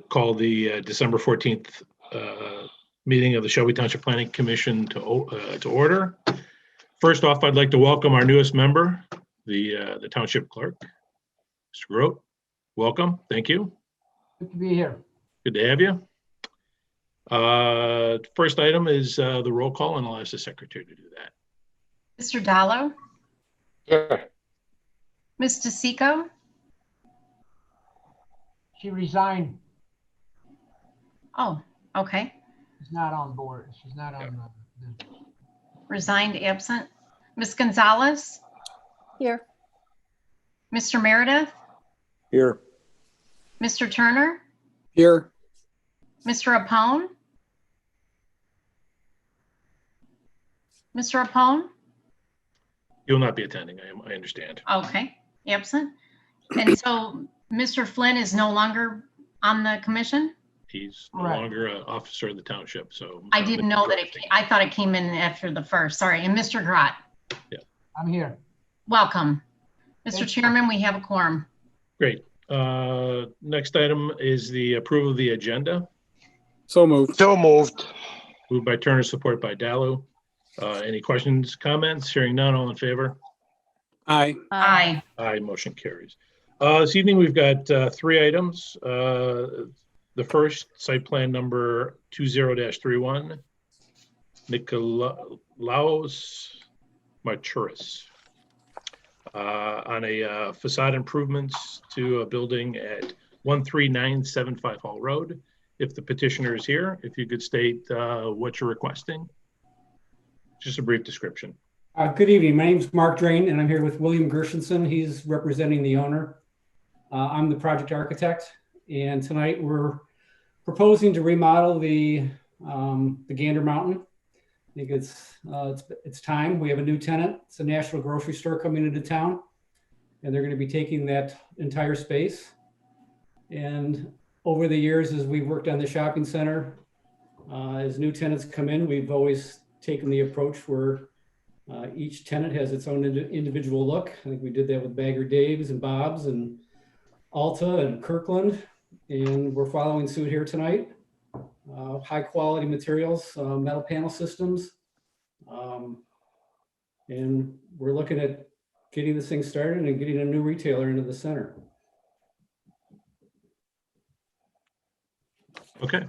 Call the December 14th meeting of the Shelby Township Planning Commission to order. First off, I'd like to welcome our newest member, the Township Clerk, Mr. Grote. Welcome. Thank you. Good to be here. Good to have you. First item is the roll call, and I'll ask the secretary to do that. Mr. Dallo? Here. Ms. DeSico? She resigned. Oh, okay. She's not on board. She's not on the. Resigned, absent. Ms. Gonzalez? Here. Mr. Meredith? Here. Mr. Turner? Here. Mr. Apone? Mr. Apone? You'll not be attending, I understand. Okay, absent. And so Mr. Flynn is no longer on the commission? He's no Right. longer an officer of the township, so. I didn't know that I thought it came in after the first, sorry. And Mr. Grott, I'm here. welcome. Mr. Thank you. Chairman, we have a quorum. Great. Next item is the approval of the agenda. So moved. So moved. Moved by Turner, support by Dallo. Any questions, comments? Hearing none, all in favor? Aye. Aye. Aye, motion carries. This evening, we've got three items. The first, site plan number 20-31, Nikolaos Marturis, on a facade improvements to a building at 13975 Hall Road. If the petitioner is here, if you could state what you're requesting. Just a brief description. Good evening. My name is Mark Drain, and I'm here with William Gershenson. He's representing the owner. I'm the project architect, and tonight we're proposing to remodel the Gander Mountain. I think it's time. We have a new tenant. It's a national grocery store coming into town, and they're going to be taking that entire space. And over the years, as we've worked on the shopping center, as new tenants come in, we've always taken the approach where each tenant has its own individual look. I think we did that with Bagger Dave's and Bob's and Alta and Kirkland, and we're following suit here tonight. High quality materials, metal panel systems, and we're looking at getting this thing started and getting a new retailer into the center. Okay.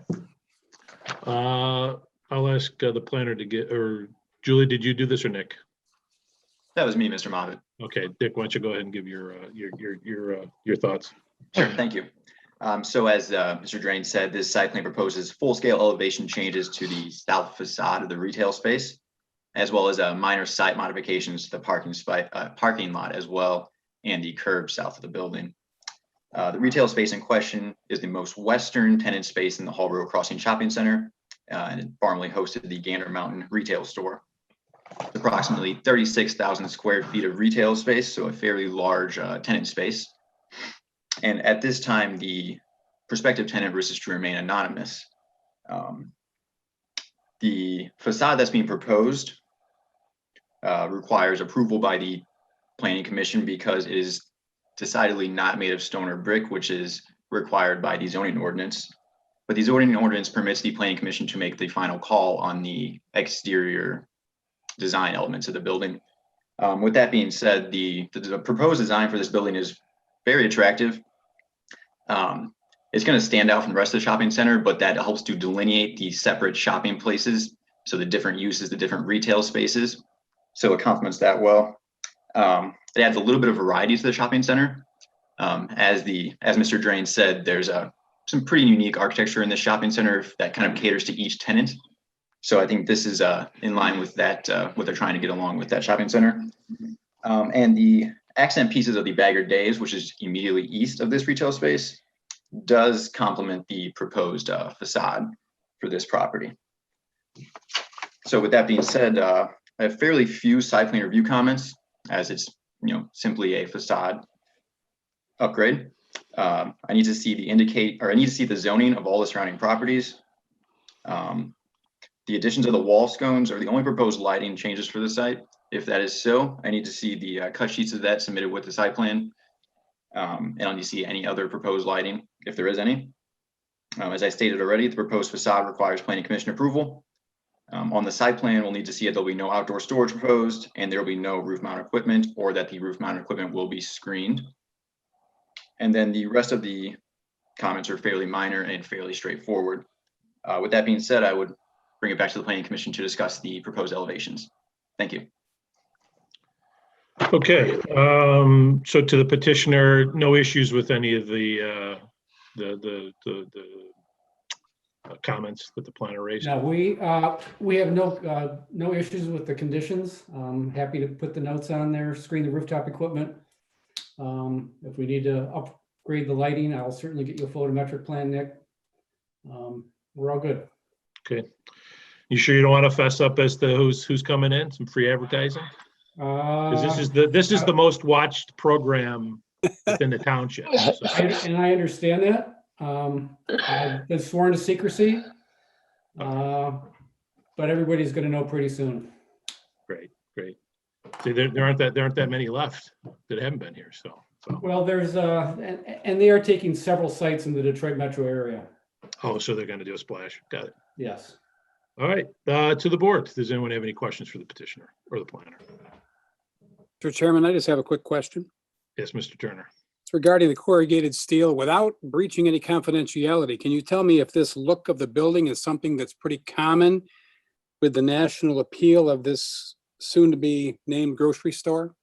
I'll ask the planner to get, or Julie, did you do this or Nick? That was me, Mr. Moffitt. Okay, Dick, why don't you go ahead and give your thoughts? Sure, thank you. So as Mr. Drain said, this site plan proposes full-scale elevation changes to the south facade of the retail space, as well as minor site modifications to the parking lot as well, and the curb south of the building. The retail space in question is the most western tenant space in the Hall Road Crossing Shopping Center, and it formerly hosted the Gander Mountain retail store. It's approximately 36,000 square feet of retail space, so a fairly large tenant space. And at this time, the prospective tenant wishes to remain anonymous. The facade that's being proposed requires approval by the Planning Commission because it is decidedly not made of stone or brick, which is required by the zoning ordinance. But the zoning ordinance permits the Planning Commission to make the final call on the exterior design elements of the building. With that being said, the proposed design for this building is very attractive. It's going to stand out from the rest of the shopping center, but that helps to delineate the separate shopping places. So the different uses, the different retail spaces. So it complements that well. It adds a little bit of variety to the shopping center. As Mr. Drain said, there's some pretty unique architecture in the shopping center that kind of caters to each tenant. So I think this is in line with that, what they're trying to get along with that shopping center. And the accent pieces of the Bagger Dave's, which is immediately east of this retail space, does complement the proposed facade for this property. So with that being said, I have fairly few site plan review comments, as it's simply a facade upgrade. I need to see the zoning of all the surrounding properties. The additions of the wall scones are the only proposed lighting changes for the site. If that is so, I need to see the cut sheets of that submitted with the site plan. And I'll need to see any other proposed lighting, if there is any. As I stated already, the proposed facade requires planning commission approval. On the site plan, we'll need to see that there'll be no outdoor storage proposed, and there will be no roof mount equipment, or that the roof mount equipment will be screened. And then the rest of the comments are fairly minor and fairly straightforward. With that being said, I would bring it back to the planning commission to discuss the proposed elevations. Thank you. Okay, so to the petitioner, no issues with any of the comments that the planner raised? No, we have no issues with the conditions. Happy to put the notes on there, screen the rooftop equipment. If we need to upgrade the lighting, I'll certainly get you a photometric plan, Nick. We're all good. Okay. You sure you don't want to fess up as to who's coming in? Some free advertising? Because this is the most watched program within the township. So. And I understand that. I've been sworn to secrecy, but everybody's going to know pretty soon. Great. See, there aren't that many left that haven't been here. So. Well, there's and they are taking several sites in the Detroit metro area. Oh, so they're going to do a splash. Got it. Yes. All right. To the board. Does anyone have any questions for the petitioner or the planner? Mr. Chairman, I just have a quick question. Yes, Mr. Turner. It's regarding the corrugated steel. Without breaching any confidentiality, can you tell me if this look of the building is something that's pretty common with the national appeal of this soon-to-be named grocery store?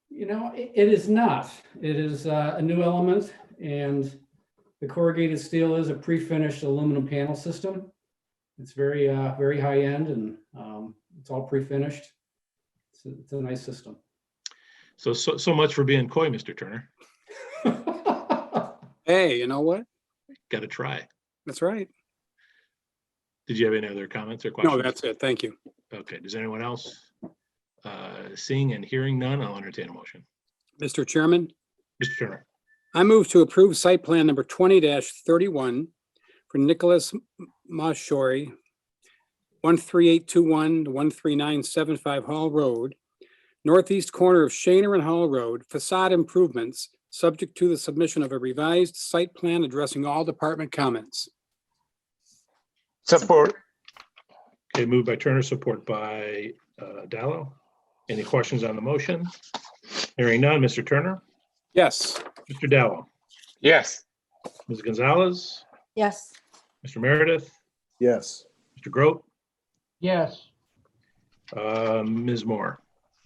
You know, it is not. It is a new element, and the corrugated steel is a pre-finished aluminum panel system. It's very high end, and it's all pre-finished. It's a nice system. So much for being coy, Mr. Turner. Hey, you know what? Got to try. That's right. Did you have any other comments or questions? No, that's it. Thank you. Okay. Does anyone else? Seeing and hearing none, I'll entertain a motion. Mr. Chairman, Mr. Turner. I move to approve site plan number 20-31 for Nicholas Mashori, 13821 to 13975 Hall Road, northeast corner of Shaner and Hall Road, facade improvements, subject to the submission of a revised site plan addressing all department comments. Support. Okay, moved by Turner, support by Dallow. Any questions on the motion? Hearing none, Mr. Turner, Yes. Mr. Dallow, Yes. Ms. Gonzalez, Yes. Mr. Meredith, Yes. Mr. Grote, Yes. Ms. Moore.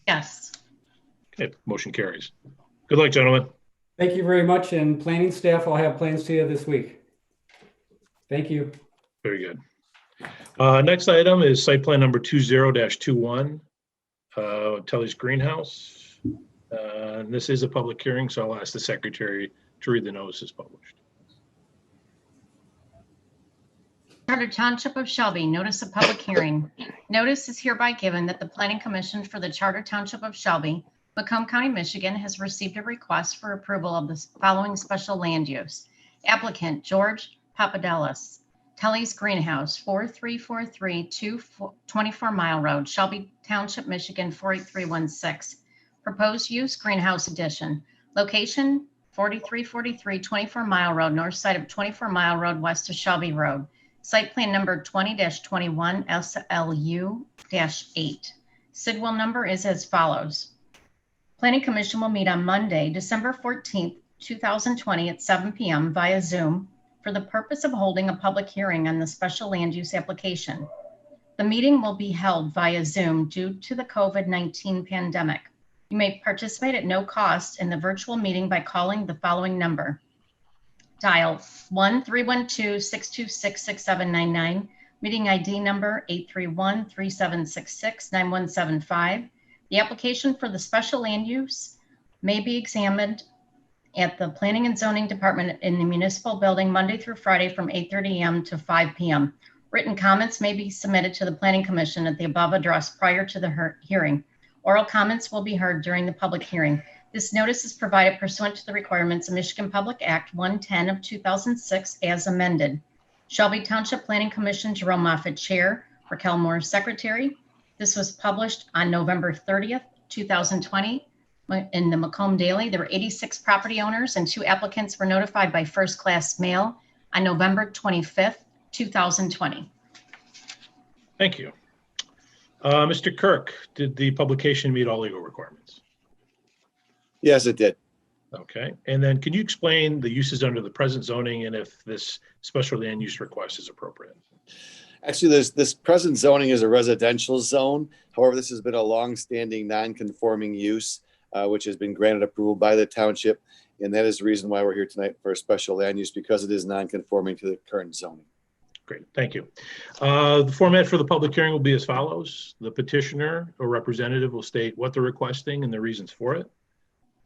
Yes. Okay, motion carries. Good luck, gentlemen. Thank you very much, and planning staff, I'll have plans to you this week. Thank you. Very good. Next item is site plan number 20-21, Tully's Greenhouse. And this is a public hearing, so I'll ask the secretary to read the notices published. Charter Township of Shelby, notice of public hearing. Notice is hereby given that the Planning Commission for the Charter Township of Shelby, Macomb County, Michigan, has received a request for approval of the following special land use. Applicant George Papadelis, Tully's Greenhouse, 4343 24 Mile Road, Shelby Township, Michigan, 48316. Proposed use, greenhouse addition. Location, 4343 24 Mile Road, north side of 24 Mile Road, west of Shelby Road. Site plan number 20-21 SLU-8. Sidwell number is as follows. Planning Commission will meet on Monday, December 14th, 2020 at 7 p.m. via Zoom for the purpose of holding a public hearing on the special land use application. The meeting will be held via Zoom due to the COVID-19 pandemic. You may participate at no cost in the virtual meeting by calling the following number. Dial 1-312-626-6799, meeting ID number 831-3766-9175. The application for the special land use may be examined at the Planning and Zoning Department in the municipal building Monday through Friday from 8:30 a.m. to 5 p.m. Written comments may be submitted to the Planning Commission at the above address prior to the hearing. Oral comments will be heard during the public hearing. This notice is provided pursuant to the requirements of Michigan Public Act 110 of 2006 as amended. Shelby Township Planning Commission, Jerome Moffitt, Chair, Raquel Moore, Secretary. This was published on November 30th, 2020 in the Macomb Daily. There were 86 property owners and 2 applicants were notified by first class mail on November 25th, 2020. Thank you. Mr. Kirk, did the publication meet all legal requirements? Yes, it did. Okay, and then can you explain the uses under the present zoning and if this special land use request is appropriate? Actually, this present zoning is a residential zone. However, this has been a long-standing non-conforming use, which has been granted approval by the township. And that is the reason why we're here tonight for a special land use, because it is non-conforming to the current zoning. Great, thank you. The format for the public hearing will be as follows. The petitioner or representative will state what they're requesting and the reasons for it.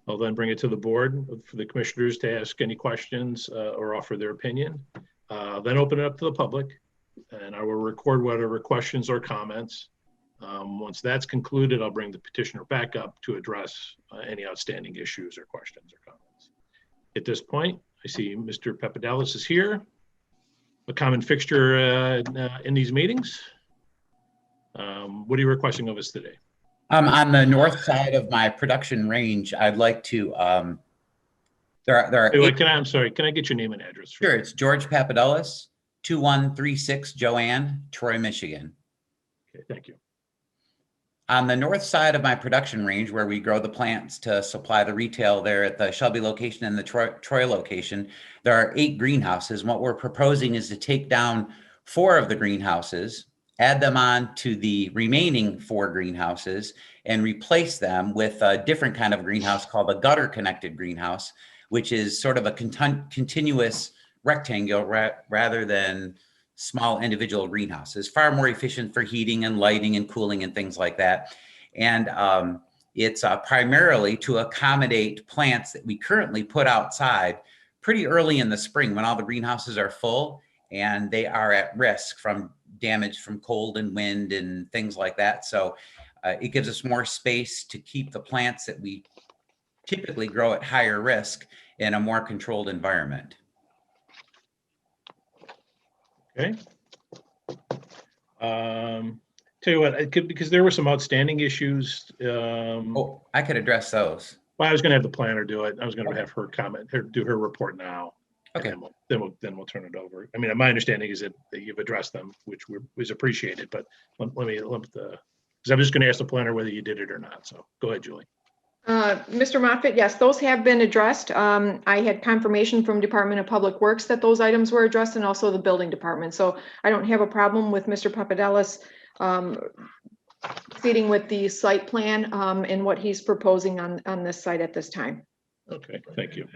I'll then bring it to the board for the commissioners to ask any questions or offer their opinion. Then open it up to the public, and I will record whatever questions or comments. Once that's concluded, I'll bring the petitioner back up to address any outstanding issues or questions or comments. At this point, I see Mr. Papadopoulos is here, a common fixture in these meetings. What are you requesting of us today? On the north side of my production range, I'd like to, there are Wait, I'm sorry, can I get your name and address? Sure, it's George Papadopoulos, 2136 Joanne, Troy, Michigan. Okay, thank you. On the north side of my production range, where we grow the plants to supply the retail there at the Shelby location and the Troy location, there are 8 greenhouses. What we're proposing is to take down 4 of the greenhouses, add them on to the remaining 4 greenhouses, and replace them with a different kind of greenhouse called a gutter connected greenhouse, which is sort of a continuous rectangle rather than small individual greenhouses. Far more efficient for heating and lighting and cooling and things like that. And it's primarily to accommodate plants that we currently put outside pretty early in the spring when all the greenhouses are full and they are at risk from damage from cold and wind and things like that. So it gives us more space to keep the plants that we typically grow at higher risk in a more controlled environment. Okay. Tell you what, because there were some outstanding issues. Oh, I could address those. Well, I was going to have the planner do it. I was going to have her comment, do her report now. Okay. And then we'll turn it over. I mean, my understanding is that you've addressed them, which was appreciated. But because I'm just going to ask the planner whether you did it or not. So go ahead, Julie. Mr. Moffitt, yes, those have been addressed. I had confirmation from Department of Public Works that those items were addressed, and also the building department. So I don't have a problem with Mr. Papadopoulos proceeding with the site plan and what he's proposing on this site at this time. Okay, thank you.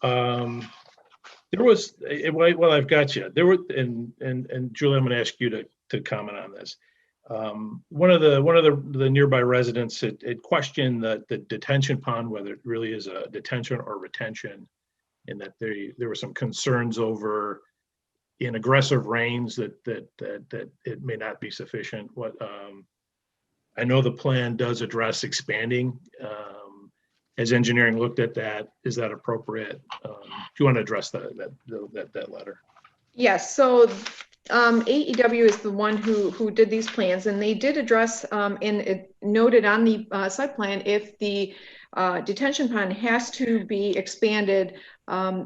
There was, well, I've got you. There were, and Julie, I'm going to ask you to comment on this. One of the nearby residents had questioned the detention pond, whether it really is a detention or retention, and that there were some concerns over in aggressive rains that it may not be sufficient. What I know the plan does address expanding. Has engineering looked at that? Is that appropriate? Do you want to address that letter? Yes. So AEW is the one who did these plans, and they did address and it noted on the site plan if the detention pond has to be expanded,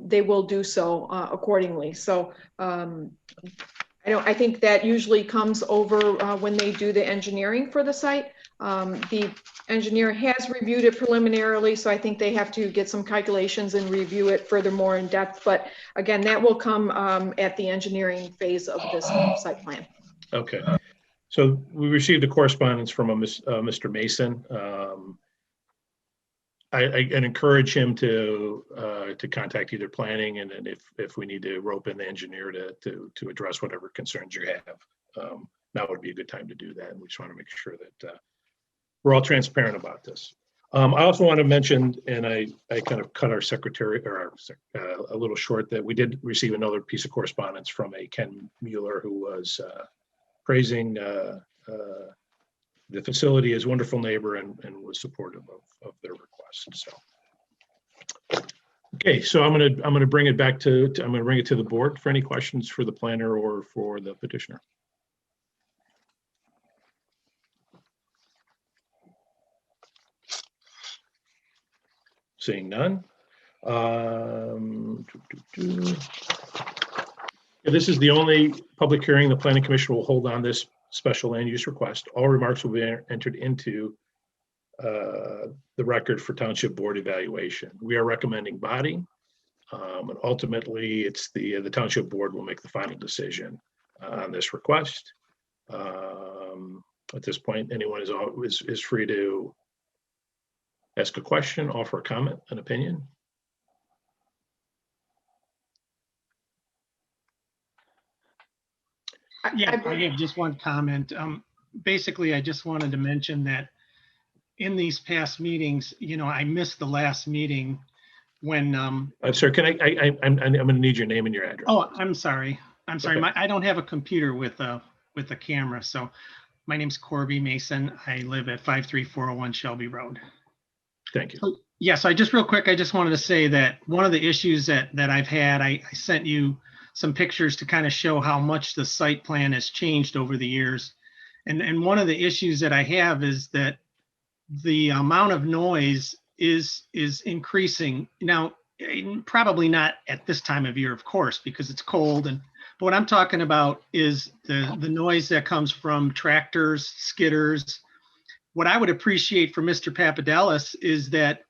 they will do so accordingly. So I think that usually comes over when they do the engineering for the site. The engineer has reviewed it preliminarily, so I think they have to get some calculations and review it furthermore in depth. But again, that will come at the engineering phase of this site plan. Okay. So we received a correspondence from Mr. Mason. I'd encourage him to contact either planning, and then if we need to rope in the engineer to address whatever concerns you have, that would be a good time to do that. And we just want to make sure that we're all transparent about this. I also want to mention, and I kind of cut our secretary a little short, that we did receive another piece of correspondence from a Ken Mueller who was praising the facility as a wonderful neighbor and was supportive of their request. So, okay, so I'm gonna bring it back to I'm gonna bring it to the board for any questions for the planner or for the petitioner. Seeing none. This is the only public hearing the planning commission will hold on this special land use request. All remarks will be entered into the record for township board evaluation. We are recommending body, and ultimately it's the township board will make the final decision on this request. At this point, anyone is free to ask a question, offer a comment, an opinion. Yeah, I have just one comment. Basically, I just wanted to mention that in these past meetings, I missed the last meeting when. I'm sorry. Can I'm going to need your name and your address. Oh, I'm sorry. Okay. I don't have a computer with a camera. So my name's Corby Mason. I live at 53401 Shelby Road. Thank you. So, yeah, so I just real quick, I just wanted to say that one of the issues that I've had, I sent you some pictures to kind of show how much the site plan has changed over the years. And one of the issues that I have is that the amount of noise is increasing. Now, probably not at this time of year, of course, because it's cold. But what I'm talking about is the noise that comes from tractors, skidders. What I would appreciate for Mr. Papadakis is that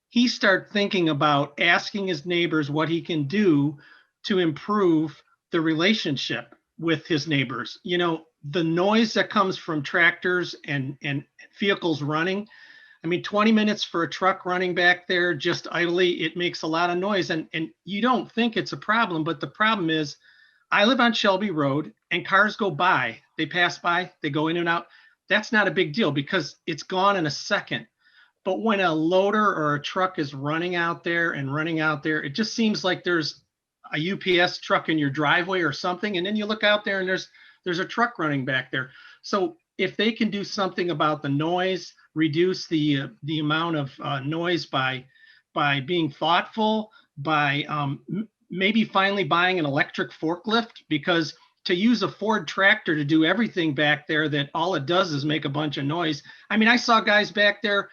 he start thinking about asking his neighbors what he can do to improve the relationship with his neighbors. The noise that comes from tractors and vehicles running. I mean, 20 minutes for a truck running back there just idly, it makes a lot of noise. And you don't think it's a problem, but the problem is I live on Shelby Road and cars go by, they pass by, they go in and out. That's not a big deal because it's gone in a second. But when a loader or a truck is running out there, it just seems like there's a UPS truck in your driveway or something. And then you look out there and there's a truck running back there. So if they can do something about the noise, reduce the amount of noise by being thoughtful, by maybe finally buying an electric forklift, because to use a Ford tractor to do everything back there, that all it does is make a bunch of noise. I mean, I saw guys back there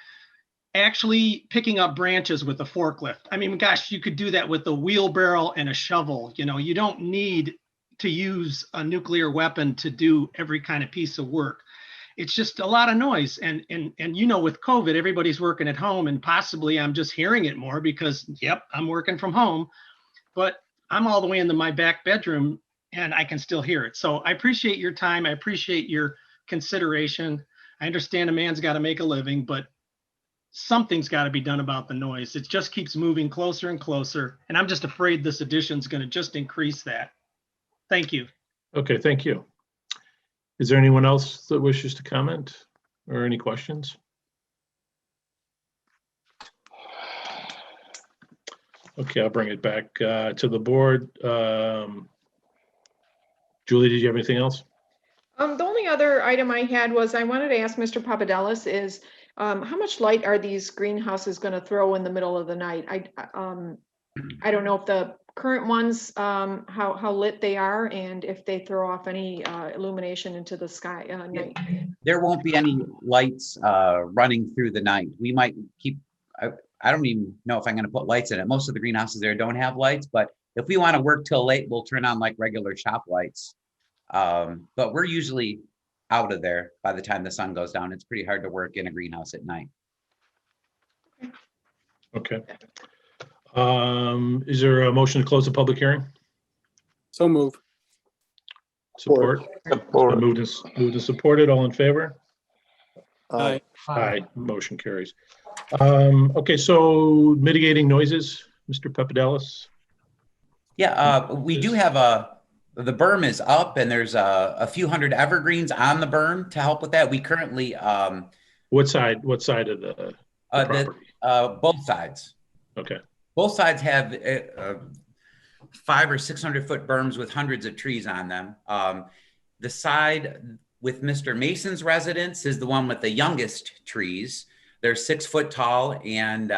actually picking up branches with a forklift. I mean, gosh, you could do that with a wheelbarrow and a shovel. You don't need to use a nuclear weapon to do every kind of piece of work. It's just a lot of noise. And with COVID, everybody's working at home, and possibly I'm just hearing it more because, yep, I'm working from home, but I'm all the way into my back bedroom and I can still hear it. So I appreciate your time. I appreciate your consideration. I understand a man's got to make a living, but something's got to be done about the noise. It just keeps moving closer and closer. And I'm just afraid this addition is going to just increase that. Thank you. Okay, thank you. Is there anyone else that wishes to comment or any questions? Okay, I'll bring it back to the board. Julie, did you have anything else? The only other item I had was I wanted to ask Mr. Papadakis is how much light are these greenhouses going to throw in the middle of the night? I don't know if the current ones, how lit they are, and if they throw off any illumination into the sky night. There won't be any lights running through the night. We might keep, I don't even know if I'm going to put lights in it. Most of the greenhouses there don't have lights, but if we want to work till late, we'll turn on like regular shop lights. But we're usually out of there by the time the sun goes down. It's pretty hard to work in a greenhouse at night. Okay. Is there a motion to close the public hearing? So move. Support. Moved and supported. All in favor? Aye. Aye. Motion carries. Okay, so mitigating noises, Mr. Papadakis. Yeah, we do have the berm is up, and there's a few hundred evergreens on the berm to help with that. We currently What side of the property? Both sides. Okay. Both sides have 500 or 600 foot berms with hundreds of trees on them. The side with Mr. Mason's residence is the one with the youngest trees. They're 6 foot tall, and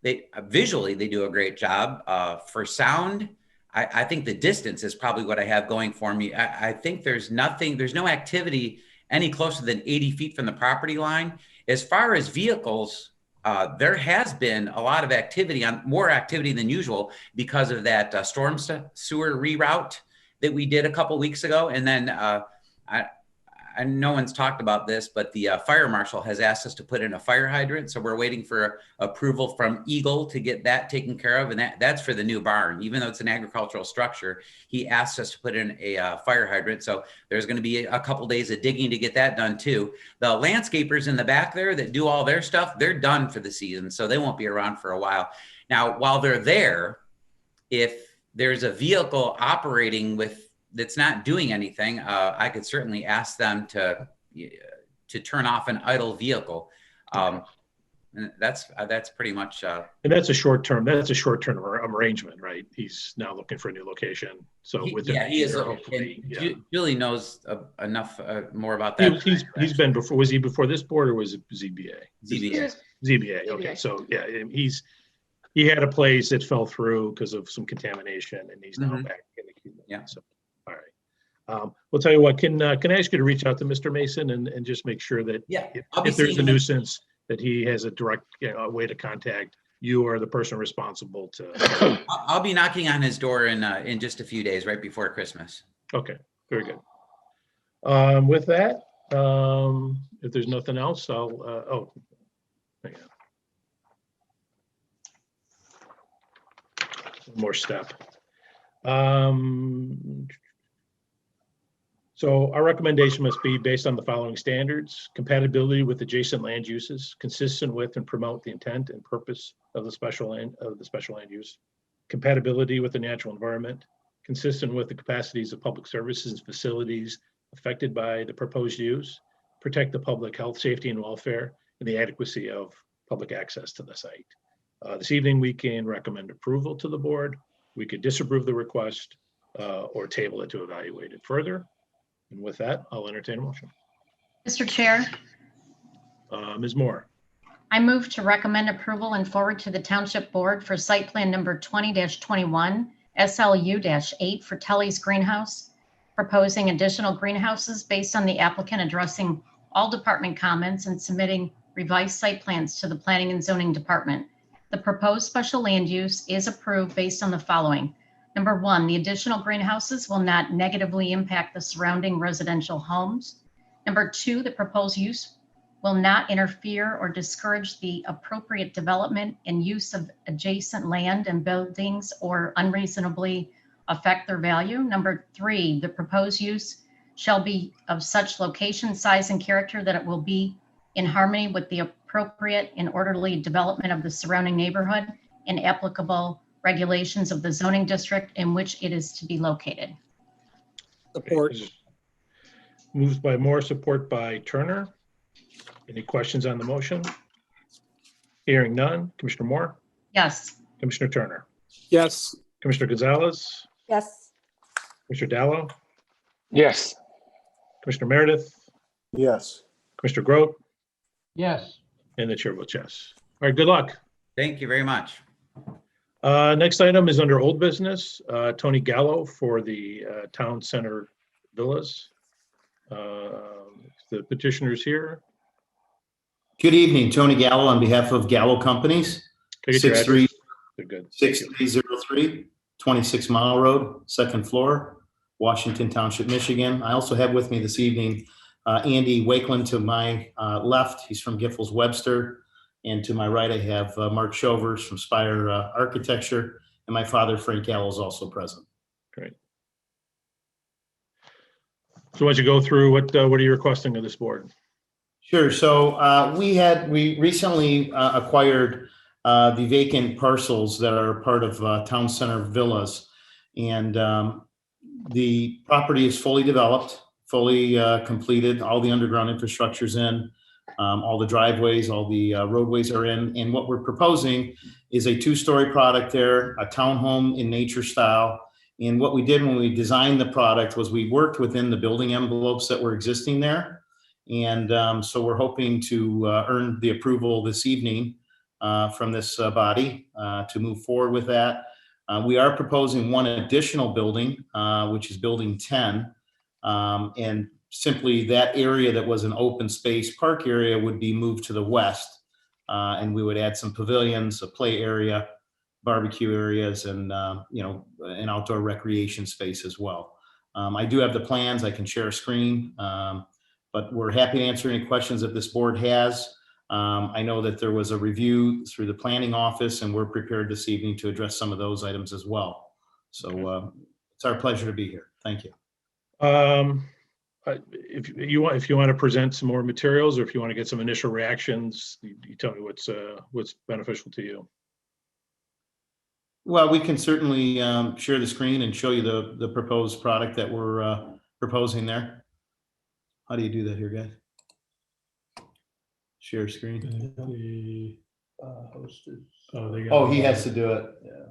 they visually do a great job. For sound, I think the distance is probably what I have going for me. I think there's no activity any closer than 80 feet from the property line. As far as vehicles, there has been a lot of activity, more activity than usual because of that storm sewer reroute that we did a couple weeks ago. And then and no one's talked about this, but the fire marshal has asked us to put in a fire hydrant. So we're waiting for approval from Eagle to get that taken care of. And that's for the new barn. Even though it's an agricultural structure, he asked us to put in a fire hydrant. So there's going to be a couple days of digging to get that done too. The landscapers in the back there that do all their stuff, they're done for the season. So they won't be around for a while. Now, while they're there, if there's a vehicle operating that's not doing anything, I could certainly ask them to turn off an idle vehicle. And that's pretty much. And that's a short term. That's a short term arrangement, right? He's now looking for a new location. So he is. Hopefully, Julie knows enough more about that. He's been before. Was he before this board or was it ZBA? ZBA. Okay, so yeah, he had a place that fell through because of some contamination, and he's now back in the queue. Yeah. So, all right. We'll tell you what. Can I ask you to reach out to Mr. Mason and just make sure that if there's a nuisance, that he has a direct way to contact you or the person responsible to. I'll be knocking on his door in just a few days, right before Christmas. Okay, very good. With that, if there's nothing else, I'll. Hang on. One more step. So our recommendation must be based on the following standards: compatibility with adjacent land uses, consistent with and promote the intent and purpose of the special land use, compatibility with the natural environment, consistent with the capacities of public services and facilities affected by the proposed use, protect the public health, safety, and welfare, and the adequacy of public access to the site. This evening, we can recommend approval to the board. We could disapprove the request or table it to evaluate it further. And with that, I'll entertain a motion. Mr. Chair, Ms. Moore. I move to recommend approval and forward to the Township Board for site plan number 20-21 SLU-8 for Telly's Greenhouse, proposing additional greenhouses based on the applicant addressing all department comments and submitting revised site plans to the Planning and Zoning Department. The proposed special land use is approved based on the following. Number one, the additional greenhouses will not negatively impact the surrounding residential homes. Number two, the proposed use will not interfere or discourage the appropriate development and use of adjacent land and buildings or unreasonably affect their value. Number three, the proposed use shall be of such location, size, and character that it will be in harmony with the appropriate and orderly development of the surrounding neighborhood and applicable regulations of the zoning district in which it is to be located. Support. Moved by Moore, support by Turner. Any questions on the motion? Hearing none. Commissioner Moore? Yes. Commissioner Turner? Yes. Commissioner Gonzalez? Yes. Commissioner Dallow? Yes. Commissioner Meredith? Yes. Commissioner Grote? Yes. And the chair votes yes. All right, good luck. Thank you very much. Next item is under old business. Tony Gallo for the Town Center Villas. The petitioner's here. Good evening, Tony Gallo on behalf of Gallo Companies. 6303 26 Mile Road, second floor, Washington Township, Michigan. I also have with me this evening Andy Wakeland to my left. He's from Giffords Webster. And to my right, I have Mark Shovers from Spire Architecture. And my father, Frank Gallo, is also present. Great. So why don't you go through what are you requesting of this board? Sure. So we recently acquired the vacant parcels that are part of Town Center Villas. And the property is fully developed, fully completed. All the underground infrastructure's in. All the driveways, all the roadways are in. And what we're proposing is a two-story product there, a townhome in nature style. And what we did when we designed the product was we worked within the building envelopes that were existing there. And so we're hoping to earn the approval this evening from this body to move forward with that. We are proposing one additional building, which is building 10. And simply that area that was an open space park area would be moved to the west. And we would add some pavilions, a play area, barbecue areas, and, an outdoor recreation space as well. I do have the plans. I can share a screen, but we're happy to answer any questions that this board has. I know that there was a review through the planning office, and we're prepared this evening to address some of those items as well. So it's our pleasure to be here. Thank you. If you want to present some more materials, or if you want to get some initial reactions, you tell me what's beneficial to you. Well, we can certainly share the screen and show you the proposed product that we're proposing there. How do you do that here, guys? Share screen. Oh, he has to do it. Yeah.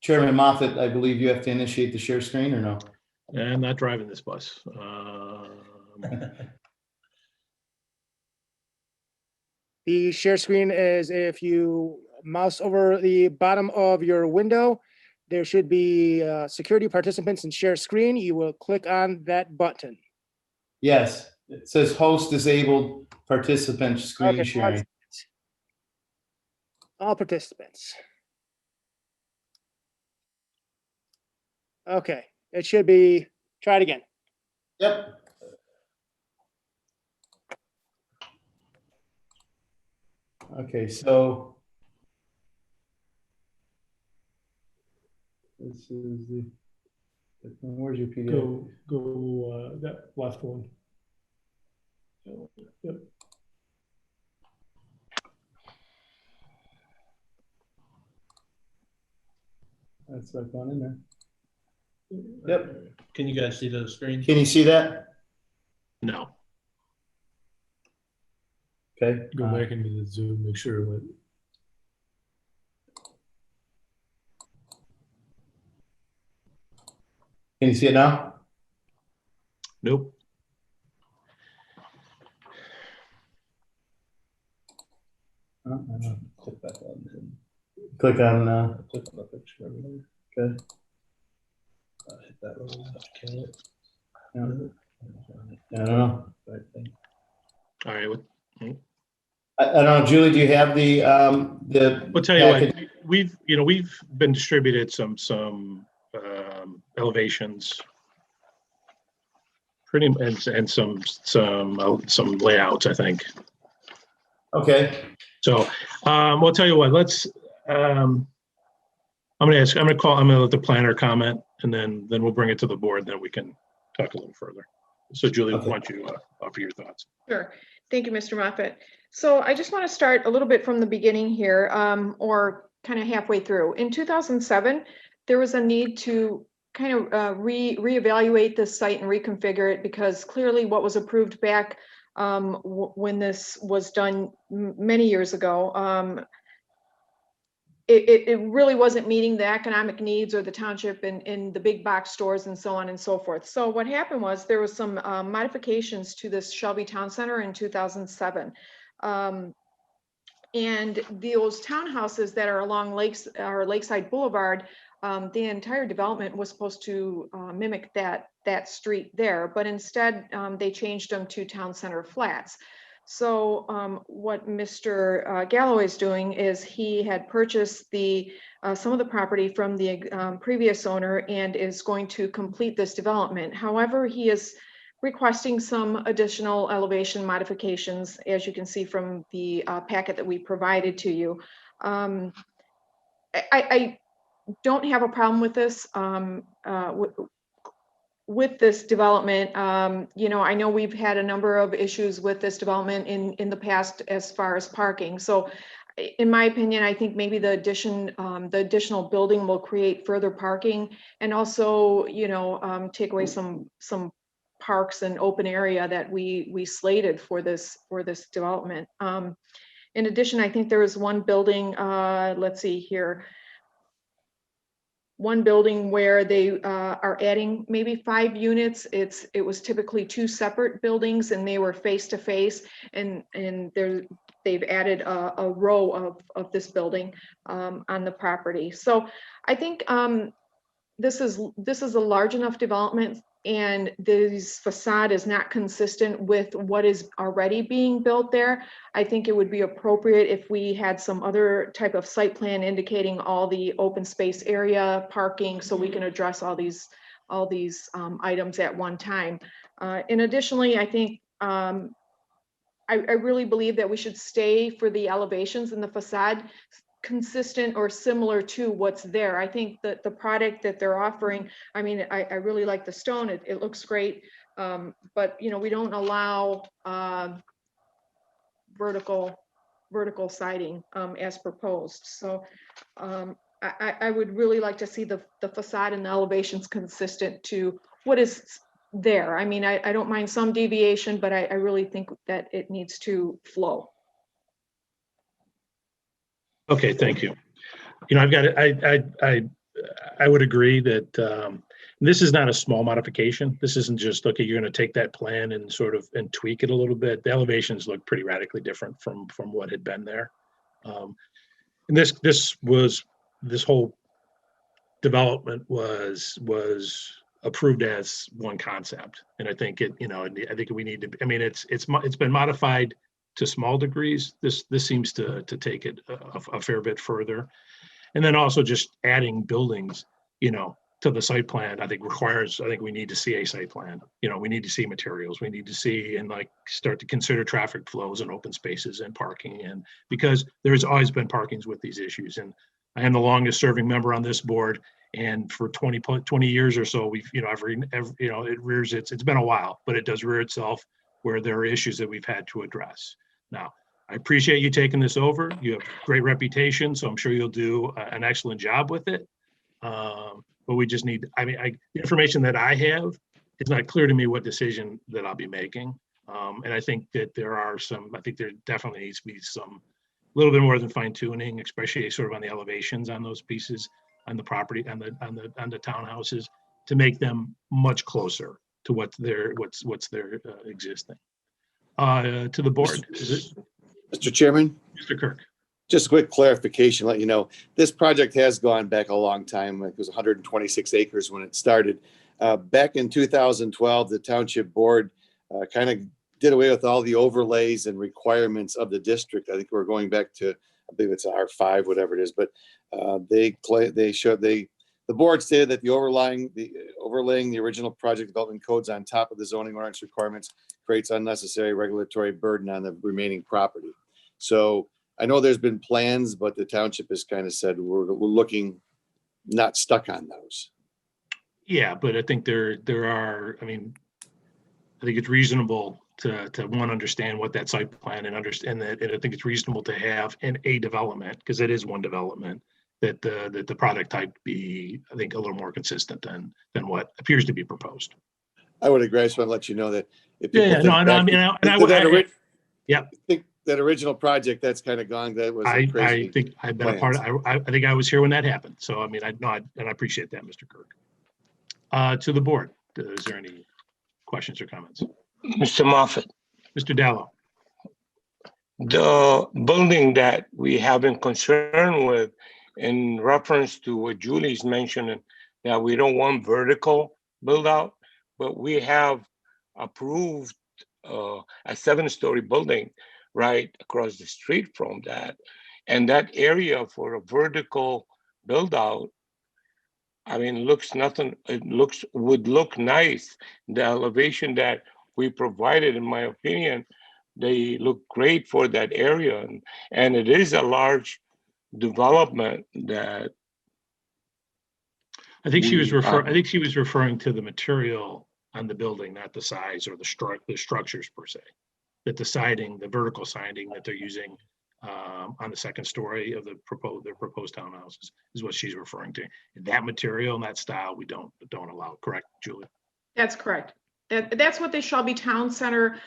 Chairman Moffett, I believe you have to initiate the share screen, or no? I'm not driving this bus. The share screen is if you mouse over the bottom of your window, there should be security participants and share screen. You will click on that button. Yes, it says host disabled participant screen Okay, sharing. all participants. Okay, it should be, try it again. Yep. Okay, so this is the, where's your PDF? Go that last one. Yep. That's like one in there. Yep. Can you guys see the screen? Can you see that? No. Okay. Go back into the Zoom, make sure it went. Can you see it now? Nope. Click back on. Click on. Click on the picture over there. Okay. Hit that little left can. I don't know. All right. I don't know, Julie. Do you have the? I'll tell you what. We've been distributed some elevations, pretty, and some layouts, I think. Okay. So we'll tell you what. Let's. I'm gonna let the planner comment, and then we'll bring it to the board. Then we can talk a little further. So Julie, Okay. why don't you offer your thoughts? Sure. Thank you, Mr. Moffett. So I just want to start a little bit from the beginning here, or kind of halfway through. In 2007, there was a need to kind of reevaluate this site and reconfigure it, because clearly what was approved back when this was done many years ago, it really wasn't meeting the economic needs or the township in the big box stores and so on and so forth. So what happened was there was some modifications to this Shelby Town Center in 2007. And those townhouses that are along Lakeside Boulevard, the entire development was supposed to mimic that street there, but instead they changed them to town center flats. So what Mr. Galloway is doing is he had purchased some of the property from the previous owner and is going to complete this development. However, he is requesting some additional elevation modifications, as you can see from the packet that we provided to you. I don't have a problem with this. With this development, I know we've had a number of issues with this development in the past as far as parking. So in my opinion, I think maybe the additional building will create further parking, and also, take away some parks and open area that we slated for this development. In addition, I think there is one building, let's see here, one building where they are adding maybe 5 units. It was typically 2 separate buildings, and they were face to face, and they've added a row of this building on the property. So I think this is a large enough development, and this facade is not consistent with what is already being built there. I think it would be appropriate if we had some other type of site plan indicating all the open space area, parking, so we can address all these items at one time. And additionally, I think I really believe that we should stay for the elevations in the facade consistent or similar to what's there. I think that the product that they're offering, I mean, I really like the stone. It looks great. But you know, we don't allow vertical siding as proposed. So I would really like to see the facade and the elevations consistent to what is there. I mean, I don't mind some deviation, but I really think that it needs to flow. Okay, thank you. You know, I've got I would agree that this is not a small modification. This isn't just, okay, you're going to take that plan and sort of and tweak it a little bit. The elevations look pretty radically different from what had been there. And this whole development was approved as one concept, and I think we need to. I mean, it's been modified to small degrees. This seems to take it a fair bit further, and then also just adding buildings, to the site plan. I think we need to see a site plan. We need to see materials. We need to see and start to consider traffic flows and open spaces and parking, and because there's always been parkings with these issues. And I am the longest serving member on this board, and for 20 years or so, we've it rears it's been a while, but it does rear itself where there are issues that we've had to address. Now, I appreciate you taking this over. You have great reputation, so I'm sure you'll do an excellent job with it. But we just need, the information that I have, it's not clear to me what decision that I'll be making. And I think that there definitely needs to be some, a little bit more than fine tuning, especially sort of on the elevations on those pieces, on the property, on the townhouses, to make them much closer to what's there existing. To the board. Mr. Chairman? Mr. Kirk. Just a quick clarification, let you know, this project has gone back a long time. It was 126 acres when it started. Back in 2012, the township board kind of did away with all the overlays and requirements of the district. I think we're going back to, I believe it's R5, whatever it is, but the board stated that the overlaying the original project development codes on top of the zoning ordinance requirements creates unnecessary regulatory burden on the remaining property. So I know there's been plans, but the township has kind of said we're looking not stuck on those. Yeah, but I think there are, I think it's reasonable to understand what that site plan and understand that, and I think it's reasonable to have in a development, because it is one development, that the product type be, I think, a little more consistent than what appears to be proposed. I would agree. I just want to let you know that if that original project that's kind of gone, that was I think I've been a part of, I think I was here when that happened. So I appreciate that, Mr. Kirk. To the board, is there any questions or comments? Mr. Moffett. Mr. Dallow. The building that we have been concerned with, in reference to what Julie's mentioning, that we don't want vertical build out, but we have approved a 7-story building right across the street from that. And that area for a vertical build out, would look nice. The elevation that we provided, in my opinion, they look great for that area. And it is a large development that I think she was referring to the material on the building, not the size or the structures per se. That the siding, the vertical siding that they're using on the second story of their proposed townhouses is what she's referring to. And that material and that style we don't allow. Correct, Julie? That's correct. That's what the Shelby Town Center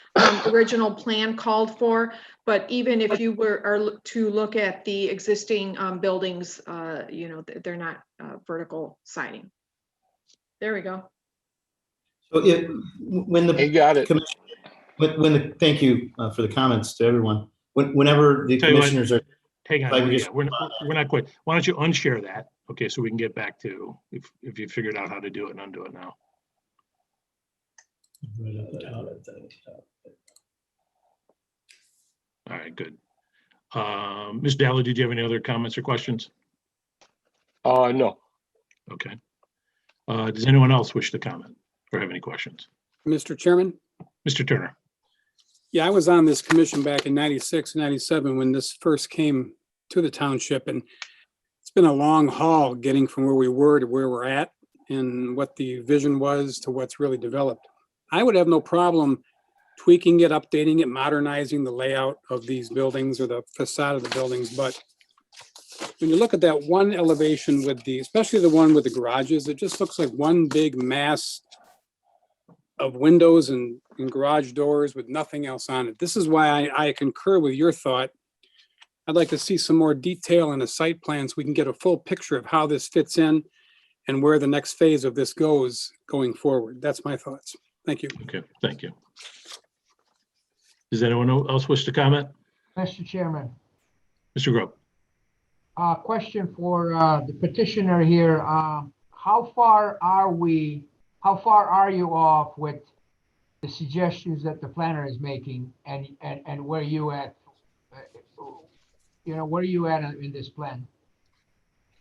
original plan called for. But even if you are to look at the existing buildings, they're not vertical siding. There we go. So you got it. Thank you for the comments to everyone. Whenever the commissioners are. Hang on, we're not quite. Why don't you unshare that? Okay, so we can get back to, if you figured out how to do it and undo it now. Right up the top, I think. All right, good. Ms. Dally, did you have any other comments or questions? No. Okay. Does anyone else wish to comment or have any questions? Mr. Chairman? Mr. Turner. Yeah, I was on this commission back in 96, 97 when this first came to the township, and it's been a long haul getting from where we were to where we're at and what the vision was to what's really developed. I would have no problem tweaking it, updating it, modernizing the layout of these buildings or the facade of the buildings. But when you look at that one elevation with the, especially the one with the garages, it just looks like one big mass of windows and garage doors with nothing else on it. This is why I concur with your thought. I'd like to see some more detail in the site plan so we can get a full picture of how this fits in and where the next phase of this goes going forward. That's my thoughts. Thank you. Okay, thank you. Does anyone else wish to comment? Mr. Chairman, Mr. Grove. question for the petitioner here. How far are you off with the suggestions that the planner is making, and where you at? Where are you at in this plan?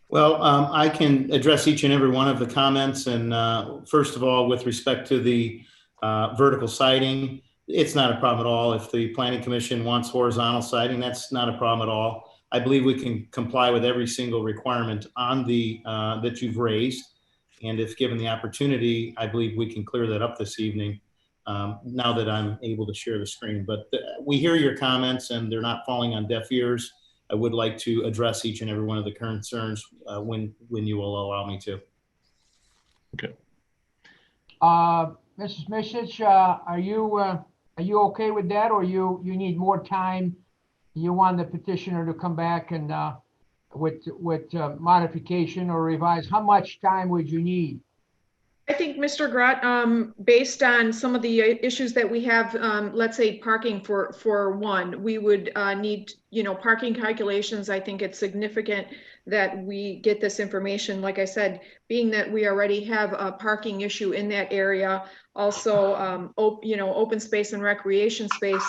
Well, I can address each and every one of the comments. And first of all, with respect to the vertical siding, it's not a problem at all. If the planning commission wants horizontal siding, that's not a problem at all. I believe we can comply with every single requirement on the that you've raised. And if given the opportunity, I believe we can clear that up this evening now that I'm able to share the screen. But we hear your comments and they're not falling on deaf ears. I would like to address each and every one of the concerns when you will allow me to. Okay. Mrs. Mishich, are you okay with that, or you need more time? You want the petitioner to come back and with modification or revise? How much time would you need? I think, Mr. Grott, based on some of the issues that we have, let's say parking for one, we would need, parking calculations. I think it's significant that we get this information. Like I said, being that we already have a parking issue in that area, also, open space and recreation space,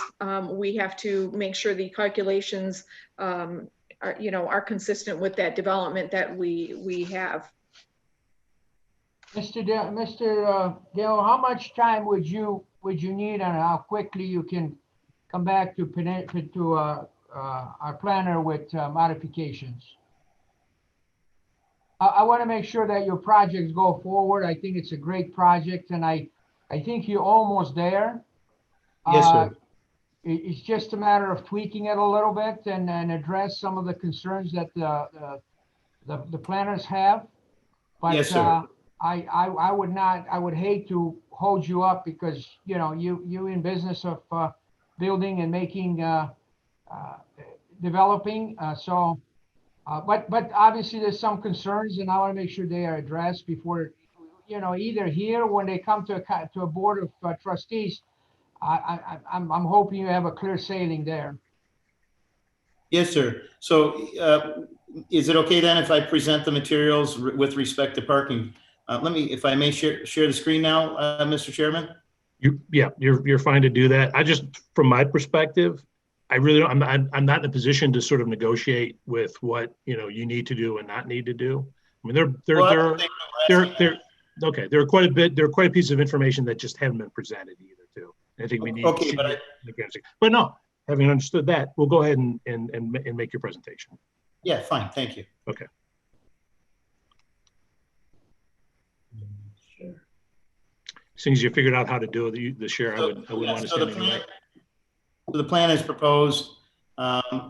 we have to make sure the calculations are consistent with that development that we have. Mr. Dale, how much time would you need, and how quickly you can come back to our planner with modifications? I want to make sure that your projects go forward. I think it's a great project, and I think you're almost there. Yes, sir. It's just a matter of tweaking it a little bit and address some of the concerns that the planners have. But, yes, sir. I would hate to hold you up because, you in business of building and making, developing. But obviously there's some concerns, and I want to make sure they are addressed before, either here when they come to a board of trustees. I'm hoping you have a clear sailing there. Yes, sir. So is it okay then if I present the materials with respect to parking? If I may share the screen now, Mr. Chairman. You're fine to do that. I just, from my perspective, I really don't, I'm not in a position to sort of negotiate with what, you need to do and not need to do. I mean, there are quite a piece of information that just haven't been presented either too. I think we need. Okay, but no, having understood that, we'll go ahead and make your presentation. Yeah, fine. Thank you. Okay. As soon as you figured out how to do the share, I wouldn't want to stand in the way. So the plan is proposed.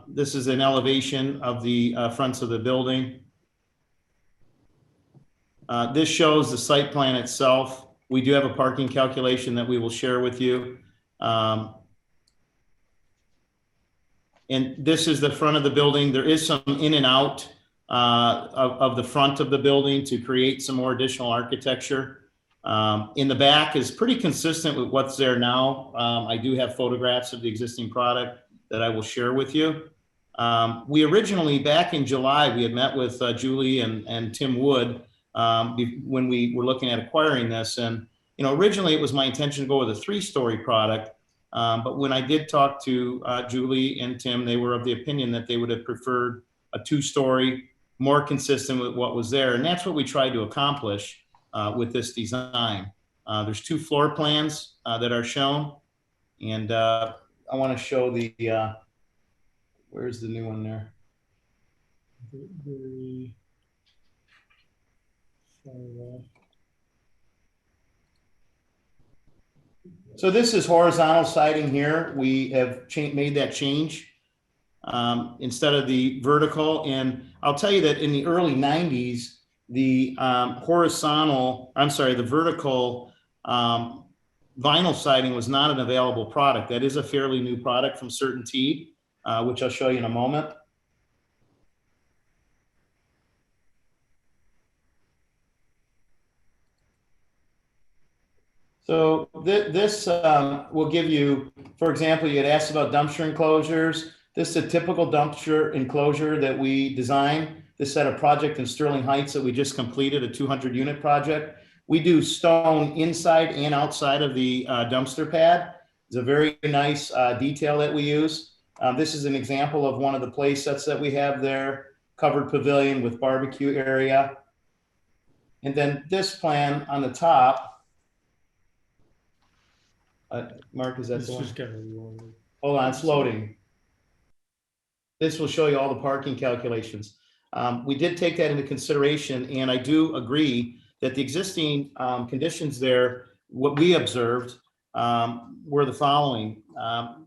This is an elevation of the fronts of the building. This shows the site plan itself. We do have a parking calculation that we will share with you. And this is the front of the building. There is some in and out of the front of the building to create some more additional architecture. In the back is pretty consistent with what's there now. I do have photographs of the existing product that I will share with you. We originally, back in July, we had met with Julie and Tim Wood when we were looking at acquiring this. And, you know, originally it was my intention to go with a 3-story product. But when I did talk to Julie and Tim, they were of the opinion that they would have preferred a 2-story, more consistent with what was there. And that's what we tried to accomplish with this design. There's 2 floor plans that are shown. And I want to show the, where's the new one there? So this is horizontal siding here. We have made that change instead of the vertical. And I'll tell you that in the early 90s, the the vertical vinyl siding was not an available product. That is a fairly new product from Certainty, which I'll show you in a moment. So this will give you, for example, you had asked about dumpster enclosures. This is a typical dumpster enclosure that we designed. This had a project in Sterling Heights that we just completed, a 200-unit project. We do stone inside and outside of the dumpster pad. It's a very nice detail that we use. This is an example of one of the play sets that we have there, covered pavilion with barbecue area. And then this plan on the top, Mark, is that the one? Hold on, it's loading. This will show you all the parking calculations. We did take that into consideration, and I do agree that the existing conditions there, what we observed were the following.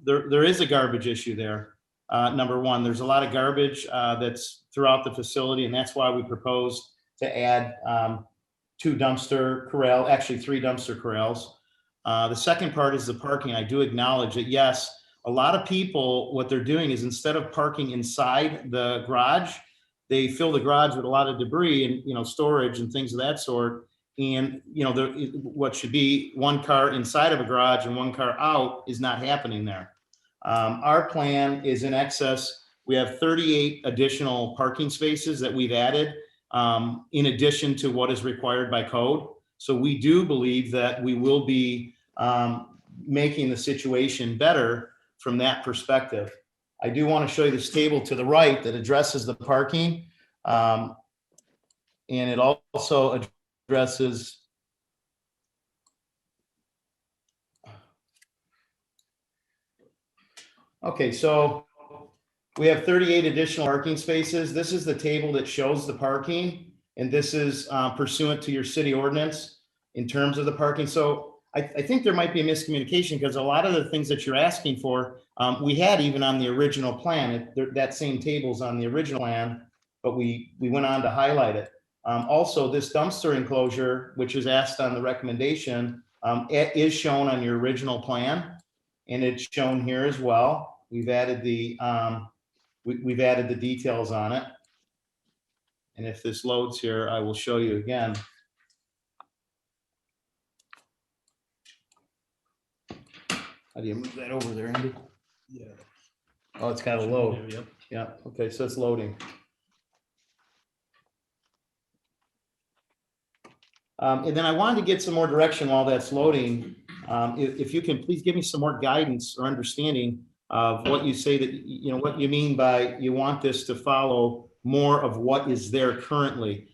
There is a garbage issue there. Number one, there's a lot of garbage that's throughout the facility, and that's why we proposed to add 2 dumpster corral, actually 3 dumpster corrals. The second part is the parking. I do acknowledge that, yes, a lot of people, what they're doing is instead of parking inside the garage, they fill the garage with a lot of debris and, you know, storage and things of that sort. And, you know, what should be 1 car inside of a garage and 1 car out is not happening there. Our plan is in excess. We have 38 additional parking spaces that we've added in addition to what is required by code. So we do believe that we will be making the situation better from that perspective. I do want to show you this table to the right that addresses the parking. And it also addresses okay, so we have 38 additional parking spaces. This is the table that shows the parking, and this is pursuant to your city ordinance in terms of the parking. So I think there might be a miscommunication because a lot of the things that you're asking for, we had even on the original plan. That same table's on the original plan, but we went on to highlight it. Also, this dumpster enclosure, which is asked on the recommendation, it is shown on your original plan, and it's shown here as well. We've added the we've added the details on it. And if this loads here, I will show you again. How do you move that over there, Andy? Yeah. Oh, it's got to load. Yep. Yeah, okay, so it's loading. And then I wanted to get some more direction while that's loading. If you can, please give me some more guidance or understanding of what you say that, you know, what you mean by you want this to follow more of what is there currently.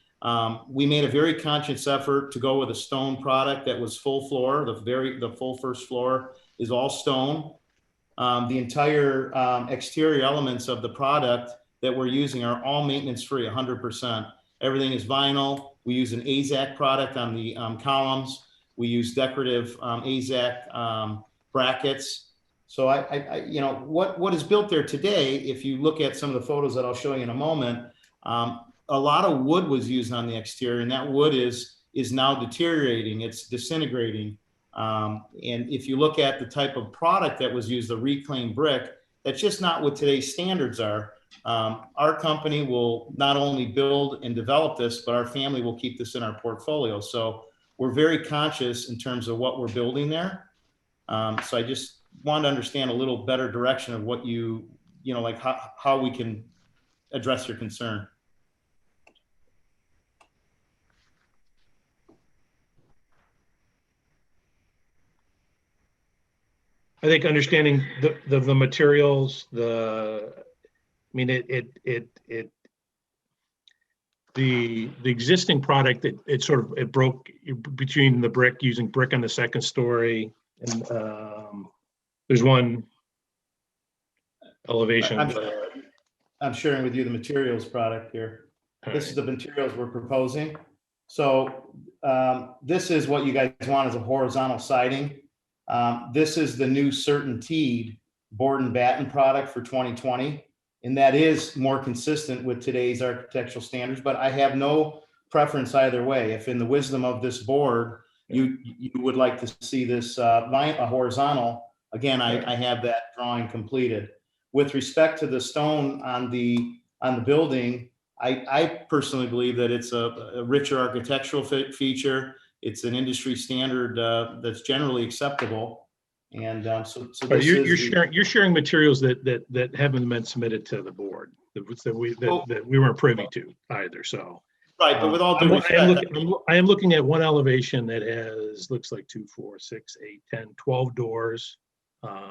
We made a very conscious effort to go with a stone product that was full floor. The full first floor is all stone. The entire exterior elements of the product that we're using are all maintenance free, 100%. Everything is vinyl. We use an AZAC product on the columns. We use decorative AZAC brackets. So you know, what is built there today, if you look at some of the photos that I'll show you in a moment, a lot of wood was used on the exterior, and that wood is now deteriorating. It's disintegrating. And if you look at the type of product that was used, the reclaimed brick, that's just not what today's standards are. Our company will not only build and develop this, but our family will keep this in our portfolio. So we're very conscious in terms of what we're building there. So I just want to understand a little better direction of what you you know, like how we can address your concern. I think understanding the materials, I mean, the existing product, it broke between the brick, using brick on the second story, and there's one elevation. I'm sharing with you the materials product here. This is the materials we're proposing. So this is what you guys want as a horizontal siding. This is the new CertainTeed board and batten product for 2020. And that is more consistent with today's architectural standards, but I have no preference either way. If in the wisdom of this board, you would like to see this a horizontal, again, I have that drawing completed. With respect to the stone on the building, I personally believe that it's a richer architectural this It's an industry standard that's generally acceptable. And so But you're sharing materials that haven't been submitted to the board, that we weren't privy to either. So right, but with all due respect, I am looking at one elevation that looks like 2, 4, 6, 8, 10, 12 doors.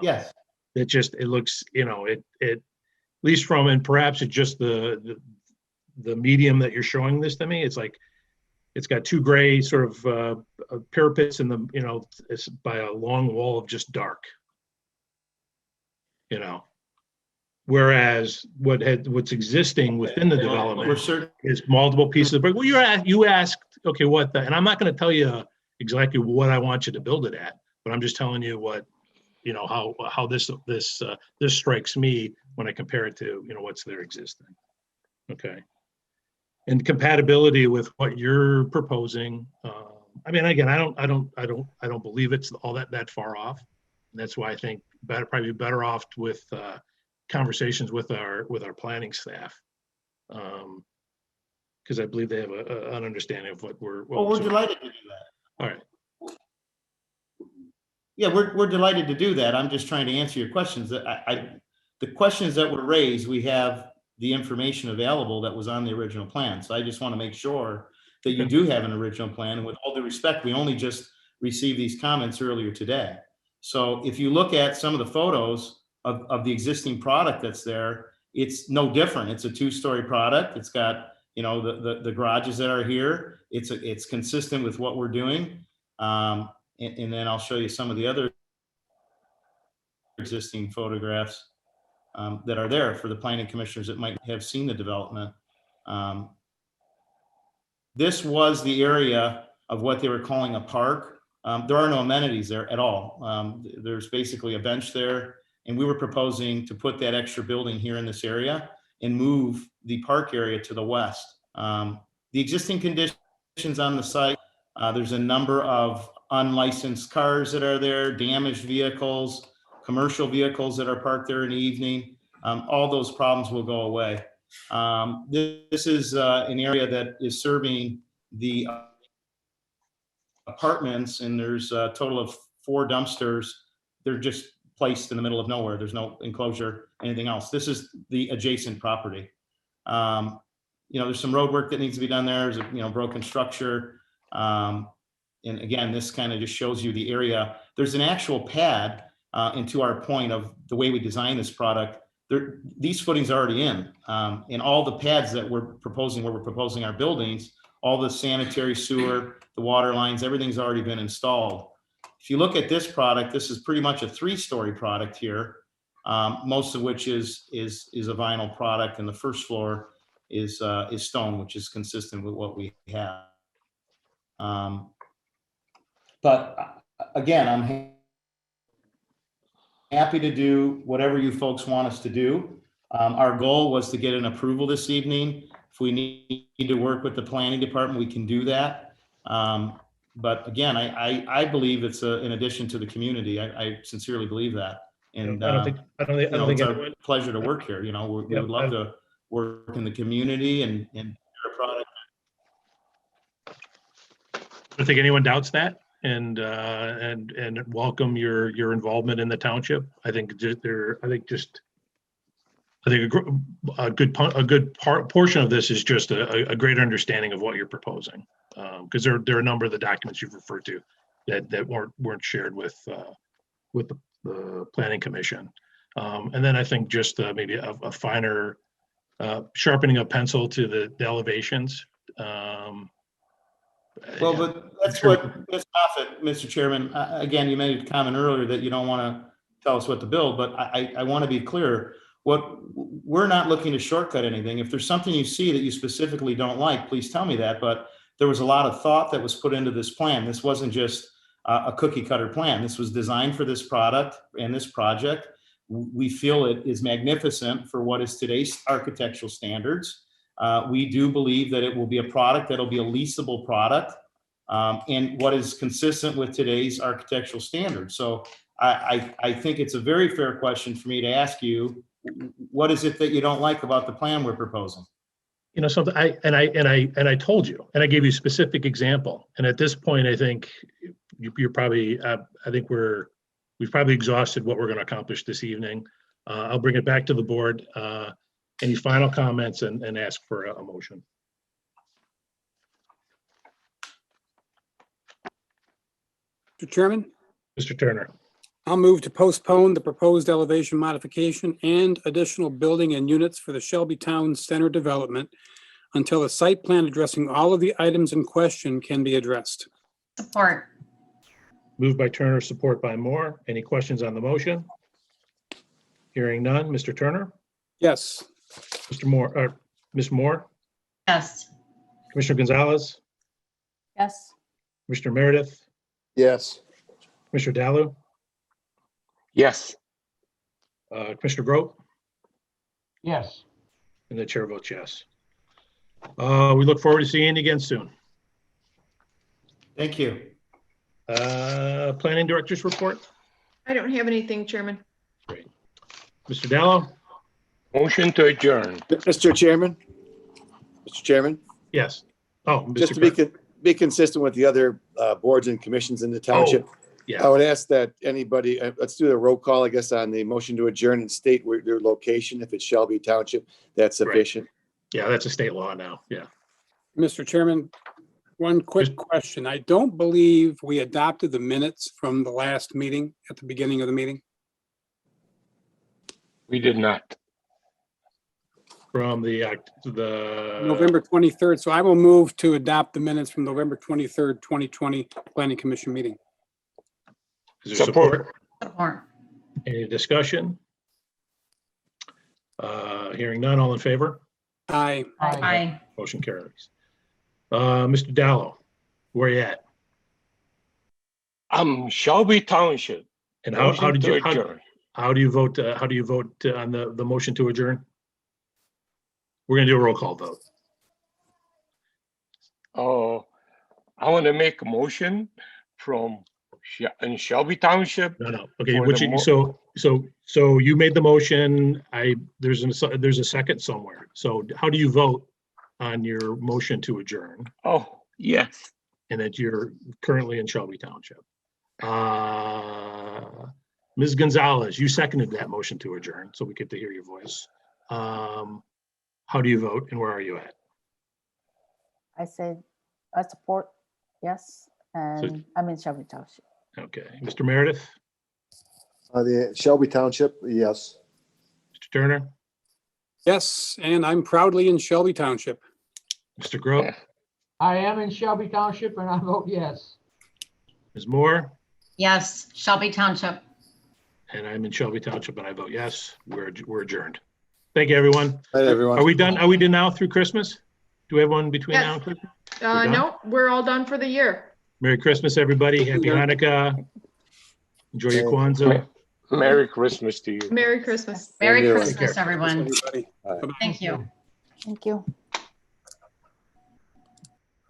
Yes. It looks, you know, at least from, and perhaps it's just the medium that you're showing this to me. It's like, it's got 2 gray sort of parapets in the, you know, it's by a long wall of just dark, you know. Whereas what's existing within the development is multiple pieces of brick. Well, you asked, okay, and I'm not going to tell you exactly what I want you to build it at, but I'm just telling you what, you know, how this strikes me when I compare it to, you know, what's there existing. Okay. And compatibility with what you're proposing. I mean, again, I don't believe it's all that far off. And that's why I think probably better off with conversations with our planning staff, because I believe they have an understanding of what we're. We're delighted to do that. All right. Yeah, we're delighted to do that. I'm just trying to answer your questions. The questions that were raised, we have the information available that was on the original plan. So I just want to make sure that you do have an original plan. And with all due respect, we only just received these comments earlier today. So if you look at some of the photos of the existing product that's there, it's no different. It's a 2-story product. It's got, you know, the garages that are here. It's consistent with what we're doing. And then I'll show you some of the other existing photographs that are there for the planning commissioners that might have seen the development. This was the area of what they were calling a park. There are no amenities there at all. There's basically a bench there, and we were proposing to put that extra building here in this area and move the park area to the west. The existing conditions on the site, there's a number of unlicensed cars that are there, damaged vehicles, commercial vehicles that are parked there in the evening. All those problems will go away. This is an area that is serving the apartments, and there's a total of 4 dumpsters. They're just placed in the middle of nowhere. There's no enclosure, anything else. This is the adjacent property. You know, there's some road work that needs to be done there. There's a, you know, broken structure. And again, this kind of just shows you the area. There's an actual pad, and to our point of the way we design this product, these footings are already in. And all the pads that we're proposing, where we're proposing our buildings, all the sanitary sewer, the water lines, everything's already been installed. If you look at this product, this is pretty much a 3-story product here, most of which is a vinyl product, and the first floor is stone, which is consistent with what we have. But again, I'm happy to do whatever you folks want us to do. Our goal was to get an approval this evening. If we need to work with the planning department, we can do that. But again, I believe it's in addition to the community. I sincerely believe that. And I don't think it's our pleasure to work here. You know, we would love to work in the community and a product. I don't think anyone doubts that, and welcome your involvement in the township. I think just I think a good portion of this is just a greater understanding of what you're proposing. Because there are a number of the documents you've referred to that weren't shared with the planning commission. And then I think just maybe a finer sharpening of pencil to the elevations. Well, but that's what, Ms. Moffett, Mr. Chairman, again, you made a comment earlier that you don't want to tell us what to build, but I want to be clear. We're not looking to shortcut anything. If there's something you see that you specifically don't like, please tell me that. But there was a lot of thought that was put into this plan. This wasn't just a cookie cutter plan. This was designed for this product and this project. We feel it is magnificent for what is today's architectural standards. We do believe that it will be a product that'll be a leasable product and what is consistent with today's architectural standards. So I think it's a very fair question for me to ask you, what is it that you don't like about the plan we're proposing? You know, something I told you, and I gave you a specific example. And at this point, I think you're probably, I think we've probably exhausted what we're going to accomplish this evening. I'll bring it back to the board. Any final comments and ask for a motion. Mr. Chairman, Mr. Turner. I'll move to postpone the proposed elevation modification and additional building and units for the Shelby Town Center development until a site plan addressing all of the items in question can be addressed. Support. Moved by Turner, support by Moore. Any questions on the motion? Hearing none. Mr. Turner? Yes. Mr. Moore, Ms. Moore? Yes. Commissioner Gonzalez? Yes. Commissioner Meredith? Yes. Commissioner Dalu? Yes. Commissioner Grote? Yes. And the chair votes yes. We look forward to seeing you again soon. Thank you. Planning director's report? I don't have anything, Chairman. Great. Mr. Dallo? Motion to adjourn. Mr. Chairman? Mr. Chairman? Yes. Oh, Mr. Just to be consistent with the other boards and commissions in the township, yeah. I would ask that anybody, let's do a roll call, I guess, on the motion to adjourn and state where their location. If it's Shelby Township, that's sufficient. Yeah, that's a state law now. Yeah. Mr. Chairman, one quick question. I don't believe we adopted the minutes from the last meeting at the beginning of the meeting. We did not. From the November 23rd. So I will move to adopt the minutes from November 23rd, 2020 Planning Commission meeting. Is there support? Support. Any discussion? Hearing none, all in favor? Aye. Aye. Motion carries. Mr. Dallo, where you at? Shelby Township. And how did you adjourn. how do you vote? How do you vote on the motion to adjourn? We're gonna do a roll call vote. Oh, I want to make a motion from in Shelby Township. No. Okay, For so you made the motion. There's a second somewhere. So how do you vote on your motion to adjourn? Oh, yes. And that you're currently in Shelby Township. Ms. Gonzalez, you seconded that motion to adjourn, so we get to hear your voice. How do you vote and where are you at? I said I support, yes, and I'm in Shelby Township. Okay, Mr. Meredith? The Shelby Township, yes. Mr. Turner? Yes, and I'm proudly in Shelby Township. Mr. Grote? I am in Shelby Township and I vote yes. Ms. Moore? Yes. Shelby Township. And I'm in Shelby Township and I vote yes. We're adjourned. Thank you, everyone. Hi, everyone. Are we done? Are we done now through Christmas? Do we have one between Yes. now and Christmas? done? No, we're all done for the year. Merry Christmas, everybody. Happy Hanukkah. Enjoy your Kwanzaa. Merry Christmas to you. Merry Christmas. Merry Take care. Christmas, everyone. Everybody. Thank you. Thank you.